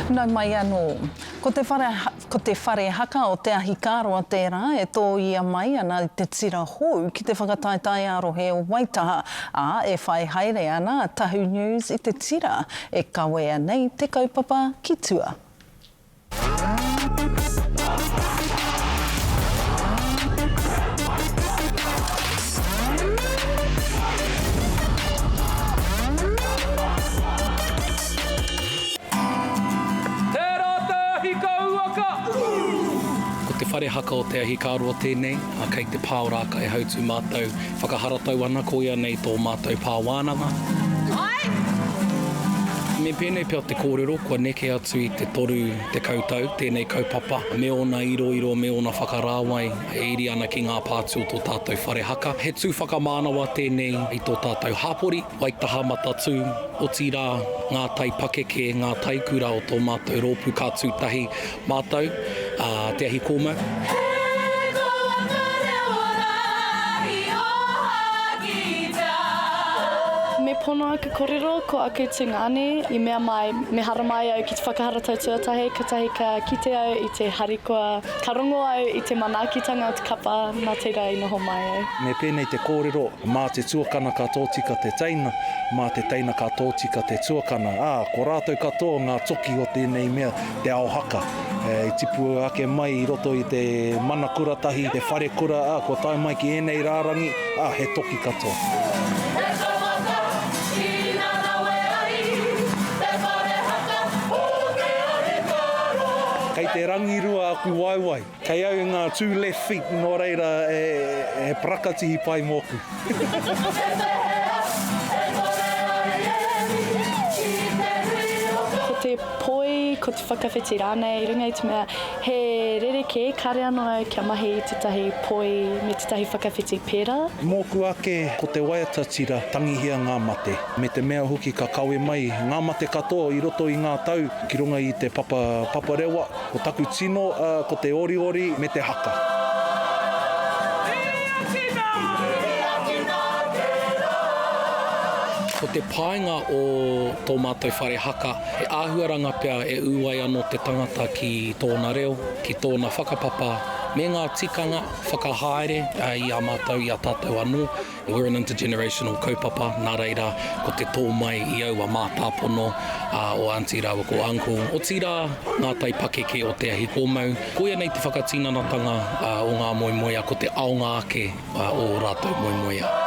Nau mai anō. Ko te whare haka o Te Ahikāroa tērā e tō ia mai ana i te tira hou ki te whakataetai arohe o Waitaha. E whai haere ana Tahu News i te tira e kawea nei te kaupapa ki tua. Te Whare Haka o Te Ahikāroa tēnei, kei te pāoraka e hautu mātou whakaharatau ana ko ia nei tō mātou pāwānanga. Me pēnei pia te kōrero, kua neke atu i te toru te koutou, tēnei kaupapa. Me ona iro, me ona whakarāwai, e iri ana ki ngā pātu o tō tātou Whare Haka. He tū whakamānawa tēnei i tō tātou hāpori, Waitaha matatū, o tira ngā taipakeke, ngā taikura o tō mātou rōpu kā tūtahi mātou, Te Ahikōmau. Me pono aka kōrero, ko aku tungane, I mea mai, me hara mai au ki te whakaharatau tuatahi, katahi ka kite au I te harikoa, ka rongo au I te manaakitanga o te kapa, nā teira I noho mai au. Me pēnei te kōrero, mā te tuakana ka tōtika te teina, mā te teina ka tōtika te tuakana. Ko rātou katoa ngā toki o tēnei mea, te ao haka. I tipu ake mai I roto I te mana kuratahi, te whare kura, ko tai mai ki ēnei rārangi, he toki katoa. Kei te rangirua aku waiwai, kei au ngā 2 left feet nō reira e prakatihi pai moku. Ko te poi, ko te whakawhiti rānei, I runga I te mea, he rereke kare anō kia mahi I tetahi poi me tetahi whakawhiti pērā. Mōku ake ko te waiata tira tangihia ngā mate. Me te mea huki ka kawe mai ngā mate katoa I roto I ngā tau ki runga I te papa rewa, ko taku tino, ko te ori me te haka. Ko te painga o tō mātou Whare Haka, e āhuaranga pia e uai anō te tangata ki tōna reo, ki tōna whakapapa, me ngā tikanga, whakahaere I a mātou, I a tātou anō. We're an intergenerational kaupapa, nā reira, ko te tō mai I au a mātāpono o auntie rawa ko uncle. O tira ngā taipakeke o Te Ahikōmau, ko ia nei te whakatinanatanga o ngā moemoea, ko te aonga ake o rātou moemoea.